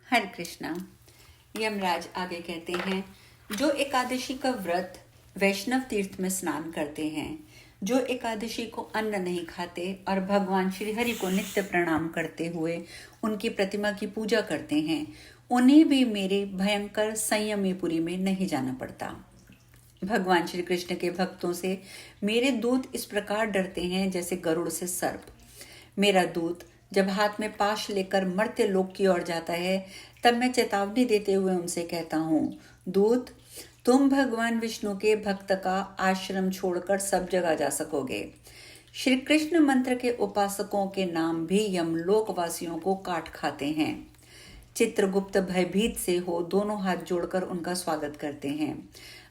हरे कृष्णा। यमराज आगे कहते हैं, जो एकादशी का व्रत वैष्णव तीर्थ में स्नान करते हैं, जो एकादशी को अन्न नहीं खाते और भगवान श्री हरि को नित्य प्रणाम करते हुए उनकी प्रतिमा की पूजा करते हैं, उन्हें भी मेरे भयंकर संयमीपुरी में नहीं जाना पड़ता। भगवान श्री कृष्ण के भक्तों से मेरे दूत इस प्रकार डरते हैं जैसे गरुड़ से सर्प। मेरा दूत जब हाथ में पाश लेकर मर्त्य लोक की ओर जाता है, तब मैं चेतावनी देते हुए उनसे कहता हूँ, दूत, तुम भगवान विष्णु के भक्त का आश्रम छोड़कर सब जगह जा सकोगे। श्री कृष्ण मंत्र के उपासकों के नाम भी यमलोक वासियों को काट खाते हैं। चित्रगुप्त भयभीत से हो दोनों हाथ जोड़कर उनका स्वागत करते हैं।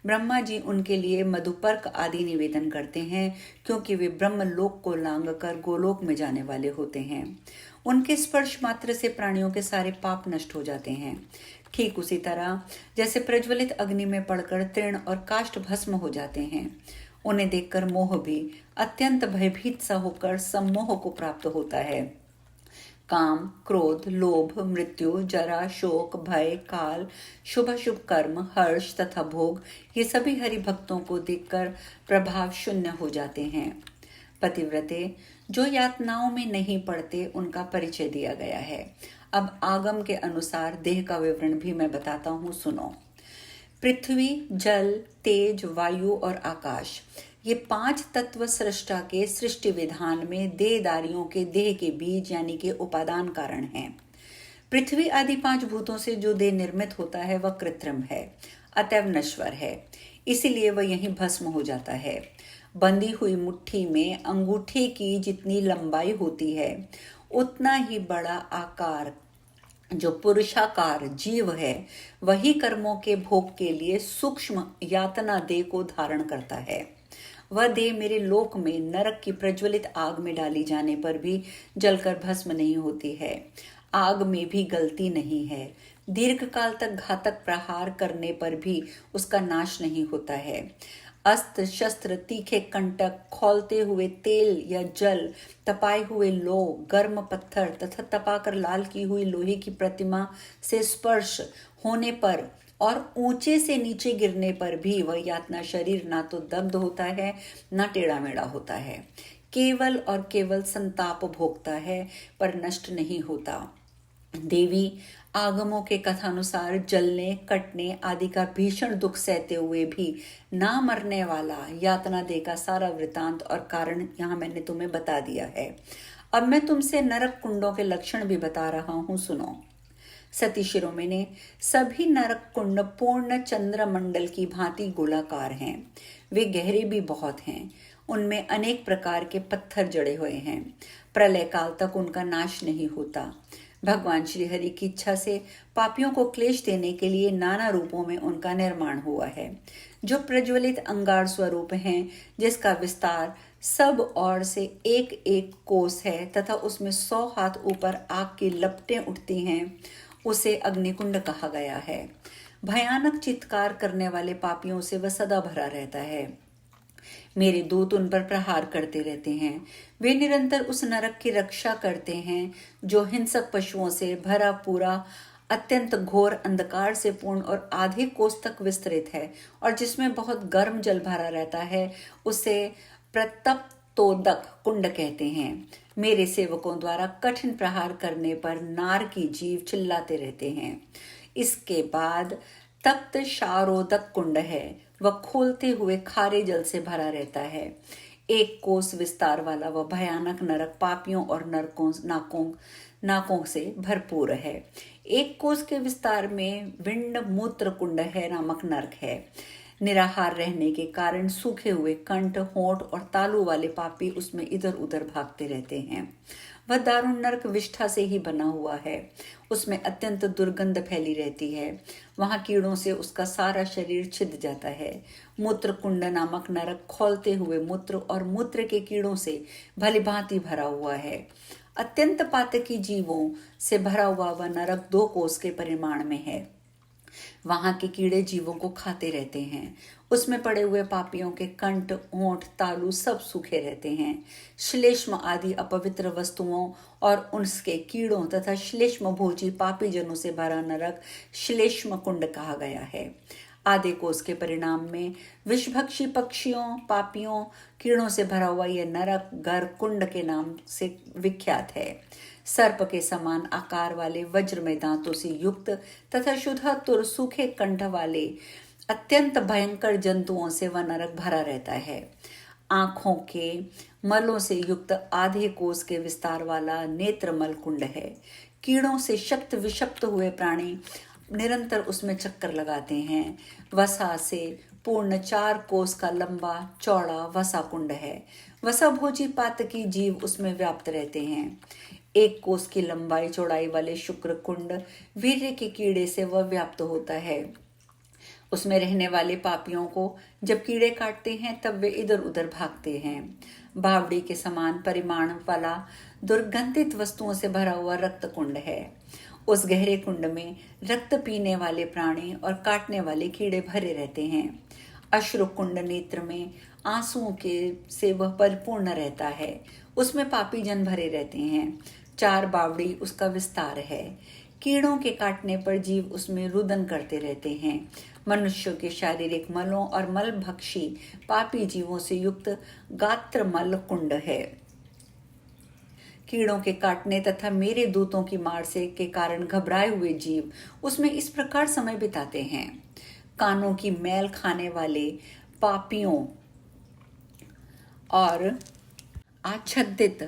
ब्रह्मा जी उनके लिए मधुपर्क आदि निवेदन करते हैं, क्योंकि वे ब्रह्मलोक को लांग कर गोलोक में जाने वाले होते हैं। उनके स्पर्श मात्र से प्राणियों के सारे पाप नष्ट हो जाते हैं। ठीक उसी तरह जैसे प्रज्वलित अग्नि में पड़कर तृण और काष्ठ भस्म हो जाते हैं। उन्हें देखकर मोह भी अत्यंत भयभीत सा होकर सम्मोह को प्राप्त होता है। काम, क्रोध, लोभ, मृत्यु, जरा, शोक, भय, काल, शुभ शुभ कर्म, हर्ष तथा भोग, ये सभी हरि भक्तों को देखकर प्रभाव शून्य हो जाते हैं। पतिव्रते जो यातनाओं में नहीं पड़ते, उनका परिचय दिया गया है। अब आगम के अनुसार देह का विवरण भी मैं बताता हूँ, सुनो। पृथ्वी, जल, तेज, वायु और आकाश, ये 5 तत्व सृष्टा के सृष्टि विधान में देहदारियों के देह के बीज यानी के उपादान कारण हैं। पृथ्वी आदि 5 भूतों से जो देह निर्मित होता है वह कृत्रिम है, अतएव नश्वर है, इसीलिए वह यहीं भस्म हो जाता है। बंधी हुई मुट्ठी में अंगूठे की जितनी लंबाई होती है, उतना ही बड़ा आकार जो पुरुषाकार जीव है, वही कर्मों के भोग के लिए सूक्ष्म यातना देह को धारण करता है। वह देह मेरे लोक में नरक की प्रज्वलित आग में डाली जाने पर भी जलकर भस्म नहीं होती है। आग में भी गलती नहीं है। दीर्घ काल तक घातक प्रहार करने पर भी उसका नाश नहीं होता है। अस्त्र शस्त्र, तीखे कंटक, खौलते हुए तेल या जल, तपाए हुए लोह, गर्म पत्थर तथा तपाकर लाल की हुई लोहे की प्रतिमा से स्पर्श होने पर और ऊंचे से नीचे गिरने पर भी वह यातना शरीर ना तो दग्ध होता है, ना टेढ़ा मेढ़ा होता है। केवल और केवल संताप भोगता है, पर नष्ट नहीं होता। देवी आगमों के कथानुसार जलने, कटने आदि का भीषण दुख सहते हुए भी ना मरने वाला यातना दे का सारा वृतांत और कारण यहाँ मैंने तुम्हें बता दिया है। अब मैं तुमसे नरक कुंडों के लक्षण भी बता रहा हूँ, सुनो। सती शिरोमणि, सभी नरक कुंड पूर्ण चंद्रमंडल की भांति गोलाकार हैं। वे गहरे भी बहुत हैं। उनमें अनेक प्रकार के पत्थर जड़े हुए हैं। प्रलय काल तक उनका नाश नहीं होता। भगवान श्री हरि की इच्छा से पापियों को क्लेश देने के लिए नाना रूपों में उनका निर्माण हुआ है। जो प्रज्वलित अंगार स्वरूप हैं, जिसका विस्तार सब ओर से एक एक कोस है तथा उसमें 100 हाथ ऊपर आग की लपटें उठती हैं, उसे अग्निकुंड कहा गया है। भयानक चित्कार करने वाले पापियों से वह सदा भरा रहता है। मेरे दूत उन पर प्रहार करते रहते हैं। वे निरंतर उस नरक की रक्षा करते हैं जो हिंसक पशुओं से भरा पूरा अत्यंत घोर अंधकार से पूर्ण और आधे कोस तक विस्तृत है और जिसमें बहुत गर्म जल भरा रहता है। उसे प्रतप्तोदक कुंड कहते हैं। मेरे सेवकों द्वारा कठिन प्रहार करने पर नार की जीव चिल्लाते रहते हैं। इसके बाद तप्त शारोदक कुंड है। वह खोलते हुए खारे जल से भरा रहता है। 1 कोस विस्तार वाला वह भयानक नरक पापियों और नरकों नाकों से भरपूर है। 1 कोस के विस्तार में विंड मूत्र कुंड है नामक नरक है। निराहार रहने के कारण सूखे हुए कंठ, होंठ और तालू वाले पापी उसमें इधर उधर भागते रहते हैं। वह दारुण नरक विष्ठा से ही बना हुआ है। उसमें अत्यंत दुर्गंध फैली रहती है। वहां कीड़ों से उसका सारा शरीर छिद जाता है। मूत्र कुंड नामक नरक खौलते हुए मूत्र और मूत्र के कीड़ों से भली भांति भरा हुआ है। अत्यंत पातकी जीवों से भरा हुआ वह नरक 2 कोस के परिमाण में है। वहां के कीड़े जीवों को खाते रहते हैं। उसमें पड़े हुए पापियों के कंठ, ओंठ, तालू सब सूखे रहते हैं। श्लेष्म आदि अपवित्र वस्तुओं और उसके कीड़ों तथा श्लेष्म भोजी पापी जनों से भरा नरक श्लेष्म कुंड कहा गया है। आधे कोस के परिणाम में विषभक्षी पक्षियों, पापियों, कीड़ों से भरा हुआ यह नरक गर कुंड के नाम से विख्यात है। सर्प के समान आकार वाले वज्र में दांतों से युक्त तथा शुद्धातुर सूखे कंठ वाले अत्यंत भयंकर जंतुओं से वह नरक भरा रहता है। आंखों के मलों से युक्त आधे कोस के विस्तार वाला नेत्रमल कुंड है। कीड़ों से शक्त विषप्त हुए प्राणी निरंतर उसमें चक्कर लगाते हैं। वसा से पूर्ण 4 कोस का लंबा चौड़ा वसा कुंड है। वसा भोजी पातकी जीव उसमें व्याप्त रहते हैं। 1 कोस की लंबाई चौड़ाई वाले शुक्र कुंड वीर्य के कीड़े से वह व्याप्त होता है। उसमें रहने वाले पापियों को जब कीड़े काटते हैं तब वे इधर उधर भागते हैं। बावड़ी के समान परिमाण वाला दुर्गंधित वस्तुओं से भरा हुआ रक्त कुंड है। उस गहरे कुंड में रक्त पीने वाले प्राणी और काटने वाले कीड़े भरे रहते हैं। अश्रु कुंड नेत्र में आंसुओं के से वह परिपूर्ण रहता है। उसमें पापी जन भरे रहते हैं। 4 बावड़ी उसका विस्तार है। कीड़ों के काटने पर जीव उसमें रुदन करते रहते हैं। मनुष्यों के शारीरिक मलों और मल भक्षी पापी जीवों से युक्त गात्र मल कुंड है। कीड़ों के काटने तथा मेरे दूतों की मार से के कारण घबराए हुए जीव उसमें इस प्रकार समय बिताते हैं। कानों की मैल खाने वाले पापियों और आच्छादित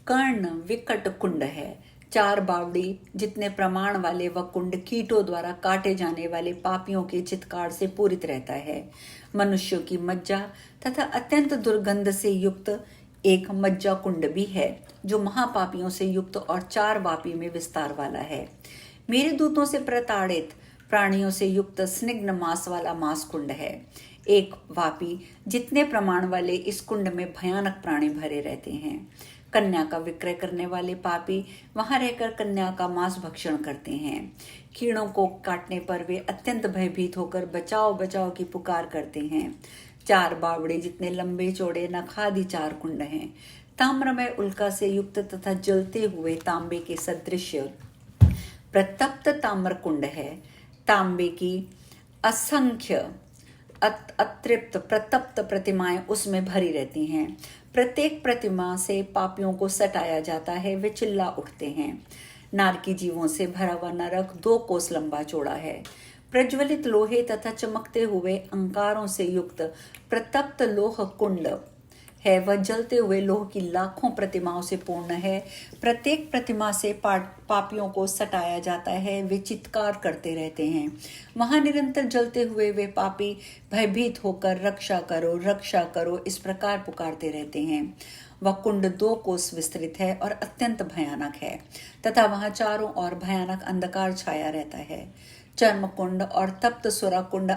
कर्ण विकट कुंड है। 4 बावड़ी जितने प्रमाण वाले वह कुंड कीटों द्वारा काटे जाने वाले पापियों के चित्कार से पूरित रहता है। मनुष्यों की मज्जा तथा अत्यंत दुर्गंध से युक्त एक मज्जा कुंड भी है जो महापापियों से युक्त और 4 वापी में विस्तार वाला है। मेरे दूतों से प्रताड़ित प्राणियों से युक्त स्निग्ध मांस वाला मांस कुंड है। 1 वापी जितने प्रमाण वाले इस कुंड में भयानक प्राणी भरे रहते हैं। कन्या का विक्रय करने वाले पापी वहां रहकर कन्या का मांस भक्षण करते हैं। कीड़ों को काटने पर वे अत्यंत भयभीत होकर बचाओ बचाओ की पुकार करते हैं। 4 बावड़े जितने लंबे चौड़े नखादि 4 कुंड हैं। ताम्रमय उल्का से युक्त तथा जलते हुए तांबे के सदृश प्रतप्त ताम्र कुंड है। तांबे की असंख्य अतृप्त प्रतप्त प्रतिमाएं उसमें भरी रहती हैं। प्रत्येक प्रतिमा से पापियों को सटाया जाता है। वे चिल्ला उठते हैं। नारकी जीवों से भरा हुआ नरक 2 कोस लंबा चौड़ा है। प्रज्वलित लोहे तथा चमकते हुए अंगारों से युक्त प्रतप्त लोह कुंड है। वह जलते हुए लोह की लाखों प्रतिमाओं से पूर्ण है। प्रत्येक प्रतिमा से पापियों को सटाया जाता है। वे चित्कार करते रहते हैं। वहां निरंतर जलते हुए वे पापी भयभीत होकर रक्षा करो इस प्रकार पुकारते रहते हैं। वह कुंड 2 कोस विस्तृत है और अत्यंत भयानक है तथा वहां चारों ओर भयानक अंधकार छाया रहता है। चर्म कुंड और तप्त सुरा कुंड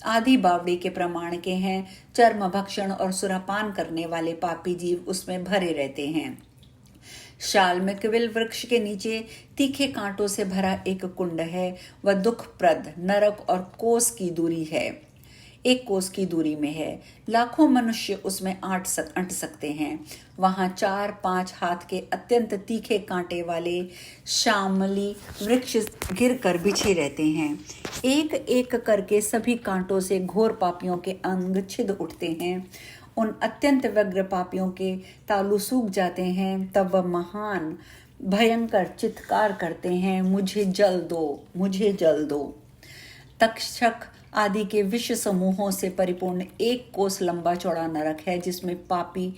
आदि बावड़ी के प्रमाण के हैं। चर्म भक्षण और सुरापान करने वाले पापी जीव उसमें भरे रहते हैं। शाल में किविल वृक्ष के नीचे तीखे कांटों से भरा एक कुंड है। वह दुखप्रद नरक और कोस की दूरी है। 1 कोस की दूरी में है। लाखों मनुष्य उसमें अंट सकते हैं। वहां 4-5 हाथ के अत्यंत तीखे कांटे वाले शामली वृक्ष गिरकर बिछे रहते हैं। एक एक करके सभी कांटों से घोर पापियों के अंग छिद उठते हैं। उन अत्यंत व्यग्र पापियों के तालू सूख जाते हैं। तब वह महान भयंकर चित्कार करते हैं, मुझे जल दो, मुझे जल दो। तक्षक आदि के विष समूहों से परिपूर्ण 1 कोस लंबा चौड़ा नरक है जिसमें पापी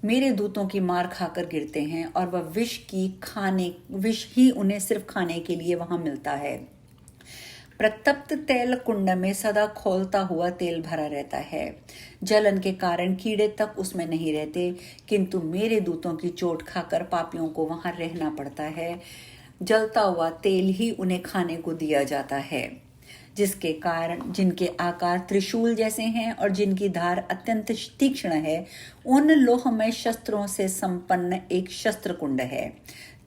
मेरे दूतों की मार खाकर गिरते हैं और वह विष ही उन्हें सिर्फ खाने के लिए वहां मिलता है। प्रतप्त तैल कुंड में सदा खौलता हुआ तेल भरा रहता है। जलन के कारण कीड़े तक उसमें नहीं रहते, किंतु मेरे दूतों की चोट खाकर पापियों को वहां रहना पड़ता है। जलता हुआ तेल ही उन्हें खाने को दिया जाता है, जिसके कारण जिनके आकार त्रिशूल जैसे हैं और जिनकी धार अत्यंत तीक्ष्ण है, उन लोहमय शस्त्रों से संपन्न एक शस्त्र कुंड है।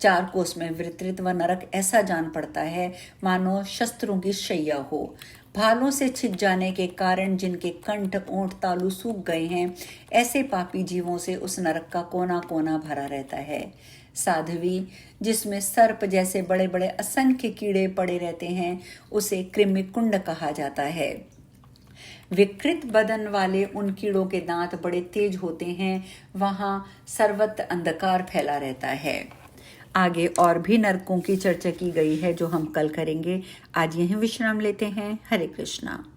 चार कोस में विस्तृत वह नरक ऐसा जान पड़ता है मानो शस्त्रों की शैया हो। भालों से छिद जाने के कारण जिनके कंठ ओंठ तालू सूख गए हैं, ऐसे पापी जीवों से उस नरक का कोना कोना भरा रहता है। साध्वी, जिसमें सर्प जैसे बड़े बड़े असंख्य कीड़े पड़े रहते हैं, उसे कृमिकुंड कहा जाता है। विकृत बदन वाले उन कीड़ों के दांत बड़े तेज होते हैं, वहां सर्वत्र अंधकार फैला रहता है। आगे और भी नरकों की चर्चा की गई है जो हम कल करेंगे। आज यहीं विश्राम लेते हैं। हरे कृष्णा।